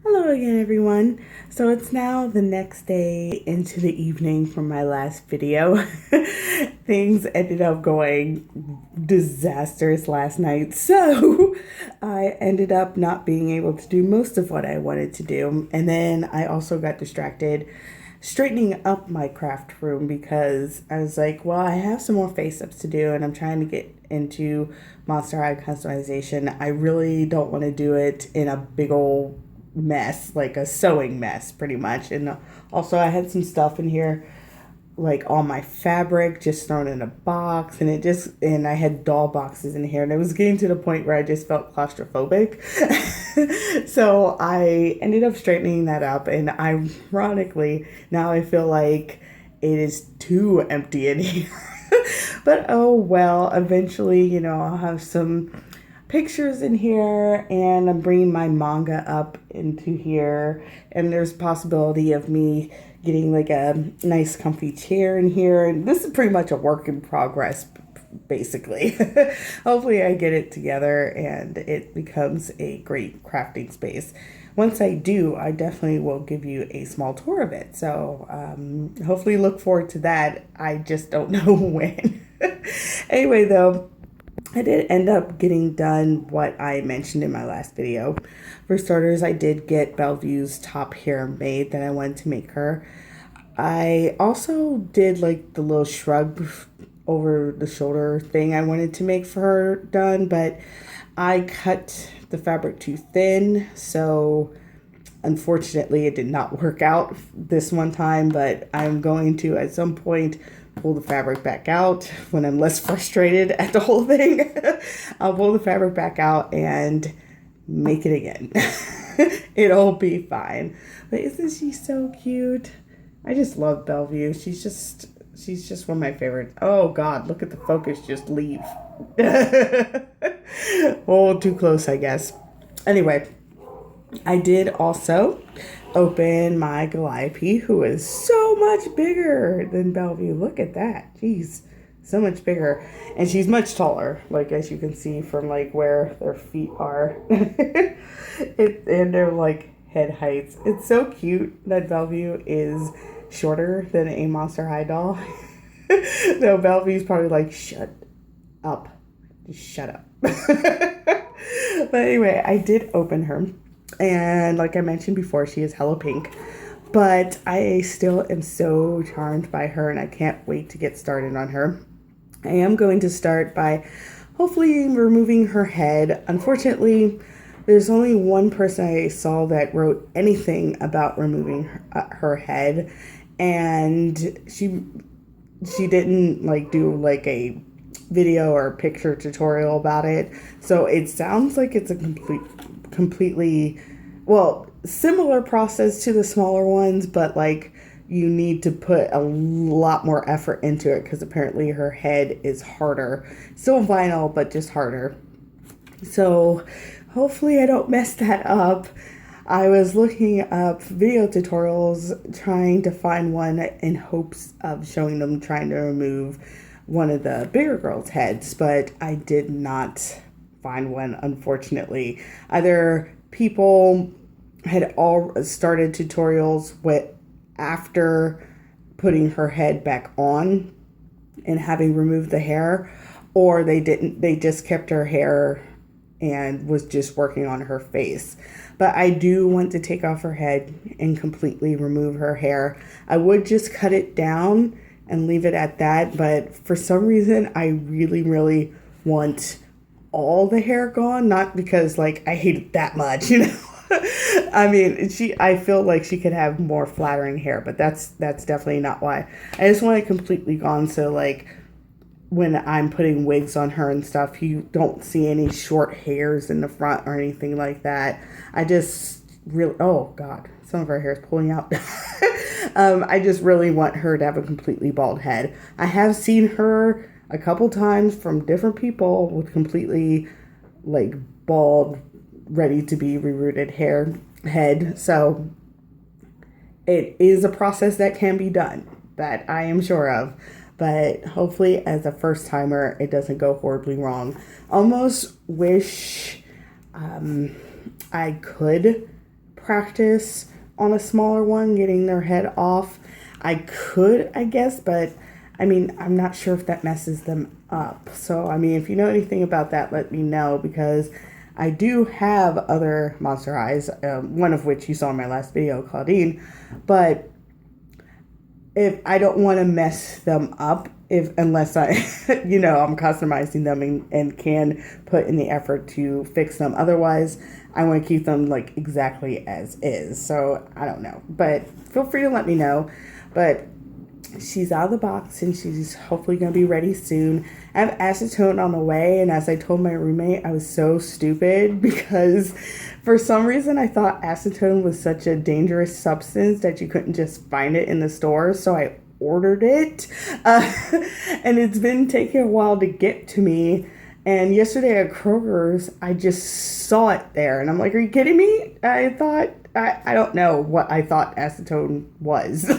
Hello again, everyone. So it's now the next day into the evening from my last video. Things ended up going disastrous last night, so I ended up not being able to do most of what I wanted to do. And then I also got distracted straightening up my craft room because I was like, well, I have some more face ups to do and I'm trying to get into Monster High customization. I really don't want to do it in a big old mess, like a sewing mess, pretty much. And also, I had some stuff in here, like all my fabric just thrown in a box, and I had doll boxes in here, and it was getting to the point where I just felt claustrophobic. So I ended up straightening that up, and ironically, now I feel like it is too empty in here. But oh well, eventually, I'll have some pictures in here, and I'm bringing my manga up into here, and there's a possibility of me getting like a nice comfy chair in here, and this is pretty much a work in progress basically. Hopefully I get it together and it becomes a great crafting space. Once I do, I definitely will give you a small tour of it, so hopefully look forward to that. I just don't know when. Anyway, though, I did end up getting done what I mentioned in my last video. For starters, I did get Bellevue's top hair made that I wanted to make her. I also did like the little shrug over the shoulder thing I wanted to make for her done, but I cut the fabric too thin, so unfortunately it did not work out this one time, but I'm going to at some point pull the fabric back out when I'm less frustrated at the whole thing. I'll pull the fabric back out and make it again. It'll be fine. But isn't she so cute? I just love Bellevue. She's one of my favorites. Oh God, look at the focus just leave. Oh, too close, I guess. Anyway, I did also open my Calliope, who is so much bigger than Bellevue. Look at that. Jeez, so much bigger. And she's much taller, like as you can see from like where their feet are. And their like head heights. It's so cute that Bellevue is shorter than a Monster High doll. No, Bellevue's probably like, shut up. Just shut up. But anyway, I did open her. And like I mentioned before, she is hella pink. But I still am so charmed by her, and I can't wait to get started on her. I am going to start by hopefully removing her head. Unfortunately, there's only one person I saw that wrote anything about removing her head, and she didn't like do like a video or picture tutorial about it. So it sounds like it's a completely well, similar process to the smaller ones, but like you need to put a lot more effort into it because apparently her head is harder. Still vinyl, but just harder. So hopefully I don't mess that up. I was looking up video tutorials trying to find one in hopes of showing them trying to remove one of the bigger girls' heads, but I did not find one, unfortunately. Either people had all started tutorials with after putting her head back on and having removed the hair, or they just kept her hair and was just working on her face. But I do want to take off her head and completely remove her hair. I would just cut it down and leave it at that, but for some reason I really want all the hair gone, not because like I hate it that much, I mean, I feel like she could have more flattering hair, but that's definitely not why. I just want it completely gone, so like when I'm putting wigs on her and stuff, you don't see any short hairs in the front or anything like that. I just really, oh God, some of her hair is pulling out. I just really want her to have a completely bald head. I have seen her a couple times from different people with completely like bald, ready to be rerooted head. So it is a process that can be done, that I am sure of. But hopefully as a first timer, it doesn't go horribly wrong. Almost wish I could practice on a smaller one, getting their head off. I could, I guess, but I mean, I'm not sure if that messes them up. So, I mean, if you know anything about that, let me know, because I do have other monster highs, one of which you saw in my last video, Claudine, but if I don't want to mess them up, unless I, I'm customizing them and can put in the effort to fix them. Otherwise, I want to keep them like exactly as is. So I don't know, but feel free to let me know. But she's out of the box and she's hopefully going to be ready soon. I have acetone on the way, and as I told my roommate, I was so stupid because for some reason I thought acetone was such a dangerous substance that you couldn't just find it in the store, so I ordered it. And it's been taking a while to get to me. And yesterday at Kroger's, I just saw it there, and I'm like, are you kidding me? I don't know what I thought acetone was.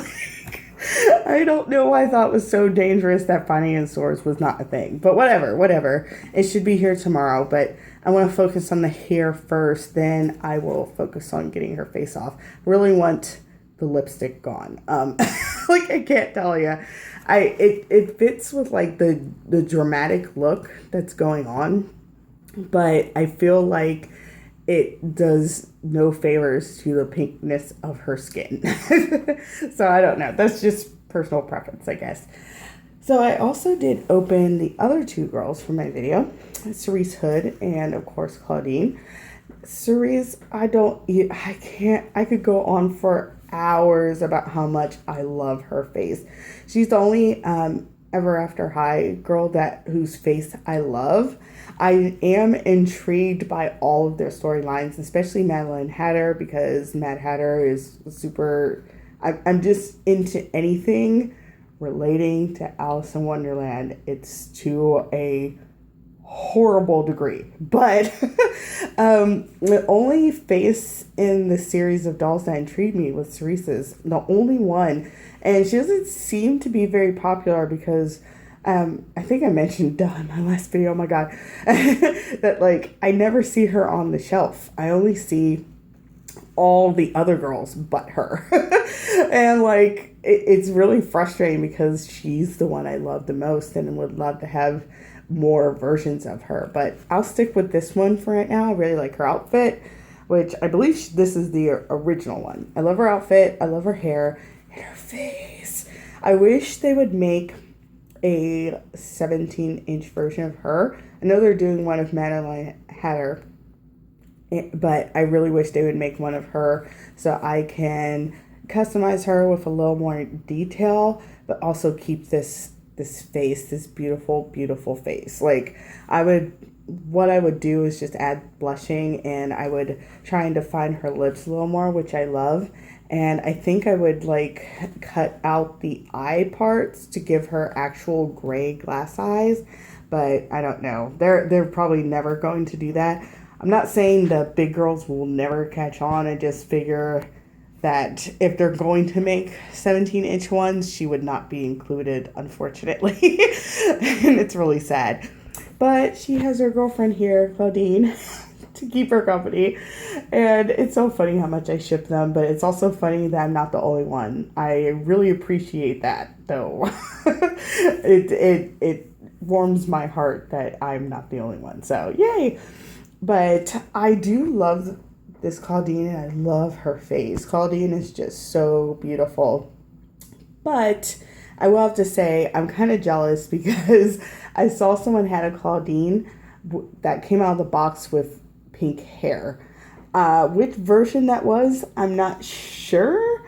I don't know why I thought it was so dangerous that finding in stores was not a thing. But whatever. It should be here tomorrow. But I want to focus on the hair first. Then I will focus on getting her face off. Really want the lipstick gone. Like, I can't tell you. It fits with like the dramatic look that's going on. But I feel like it does no favors to the pinkness of her skin. So I don't know. That's just personal preference, I guess. So I also did open the other two girls from my video, Cerise Hood and of course Claudine. Cerise, I could go on for hours about how much I love her face. She's the only Ever After High girl whose face I love. I am intrigued by all of their storylines, especially Madeline Hatter, because Mad Hatter is super. I'm just into anything relating to Alice in Wonderland. It's to a horrible degree, but the only face in the series of dolls that intrigued me was Cerise's, the only one, and she doesn't seem to be very popular because I think I mentioned in my last video, oh my god, that like I never see her on the shelf. I only see all the other girls but her. And like it's really frustrating because she's the one I love the most and would love to have more versions of her. But I'll stick with this one for right now. I really like her outfit, which I believe this is the original one. I love her outfit. I love her hair and her face. I wish they would make a 17-inch version of her. I know they're doing one of Madeline Hatter, but I really wish they would make one of her so I can customize her with a little more detail, but also keep this face, this beautiful, beautiful face. Like what I would do is just add blushing, and I would try and define her lips a little more, which I love. And I think I would like cut out the eye parts to give her actual gray glass eyes, but I don't know. They're probably never going to do that. I'm not saying the big girls will never catch on. I just figure that if they're going to make 17-inch ones, she would not be included, unfortunately. And it's really sad. But she has her girlfriend here, Claudine, to keep her company. And it's so funny how much I ship them, but it's also funny that I'm not the only one. I really appreciate that, though. It warms my heart that I'm not the only one. So, yay! But I do love this Claudine, and I love her face. Claudine is just so beautiful. But I will have to say I'm kind of jealous because I saw someone had a Claudine that came out of the box with pink hair. Which version that was, I'm not sure,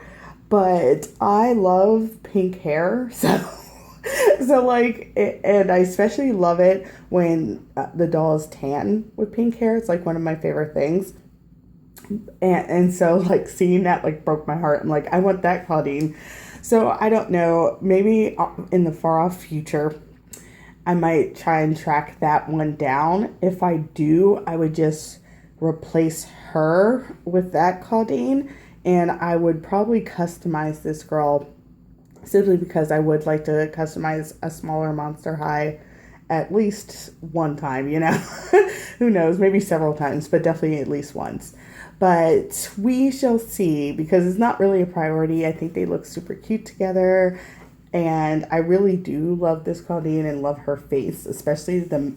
but I love pink hair, so like, and I especially love it when the doll is tan with pink hair. It's like one of my favorite things. And so like seeing that like broke my heart. I'm like, I want that Claudine. So I don't know, maybe in the far off future, I might try and track that one down. If I do, I would just replace her with that Claudine, and I would probably customize this girl simply because I would like to customize a smaller Monster High at least one time, you know. Who knows, maybe several times, but definitely at least once. But we shall see, because it's not really a priority. I think they look super cute together. And I really do love this Claudine and love her face, especially the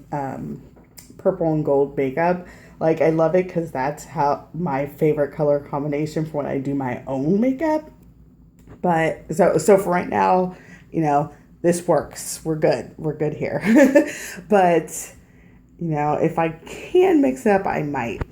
purple and gold makeup. Like, I love it because that's how my favorite color combination for when I do my own makeup. But so for right now, you know, this works. We're good. We're good here. But, you know, if I can mix it up, I might.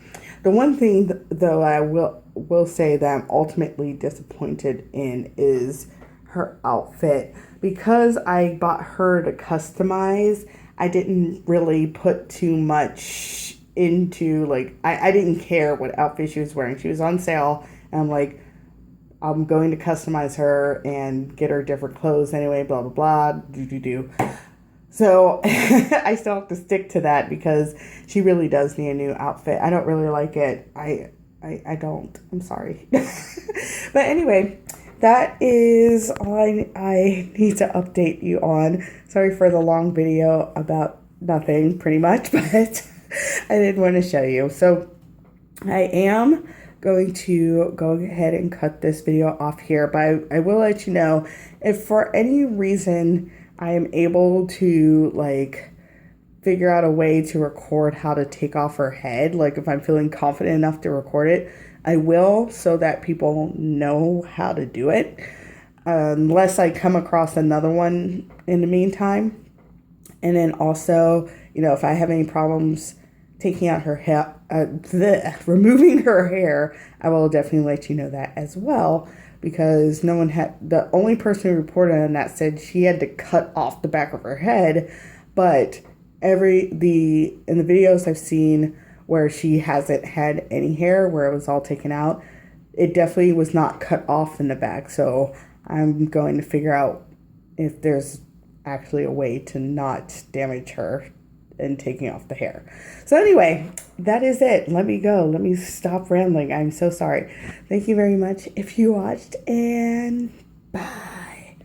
The one thing, though, I will say that I'm ultimately disappointed in is her outfit. Because I bought her to customize, I didn't really put too much into, like, I didn't care what outfit she was wearing. She was on sale, and I'm like, I'm going to customize her and get her different clothes anyway, blah, blah, blah, do. So I still have to stick to that because she really does need a new outfit. I don't really like it. I don't. I'm sorry. But anyway, that is all I need to update you on. Sorry for the long video about nothing, pretty much, but I did want to show you. So I am going to go ahead and cut this video off here, but I will let you know if for any reason I am able to, like, figure out a way to record how to take off her head. Like, if I'm feeling confident enough to record it, I will, so that people know how to do it. Unless I come across another one in the meantime. And then also, you know, if I have any problems taking out her hair, removing her hair, I will definitely let you know that as well. Because no one had, the only person who reported on that said she had to cut off the back of her head. But in the videos I've seen where she hasn't had any hair, where it was all taken out, it definitely was not cut off in the back. So I'm going to figure out if there's actually a way to not damage her and taking off the hair. So anyway, that is it. Let me go. Let me stop rambling. I'm so sorry. Thank you very much if you watched, and bye.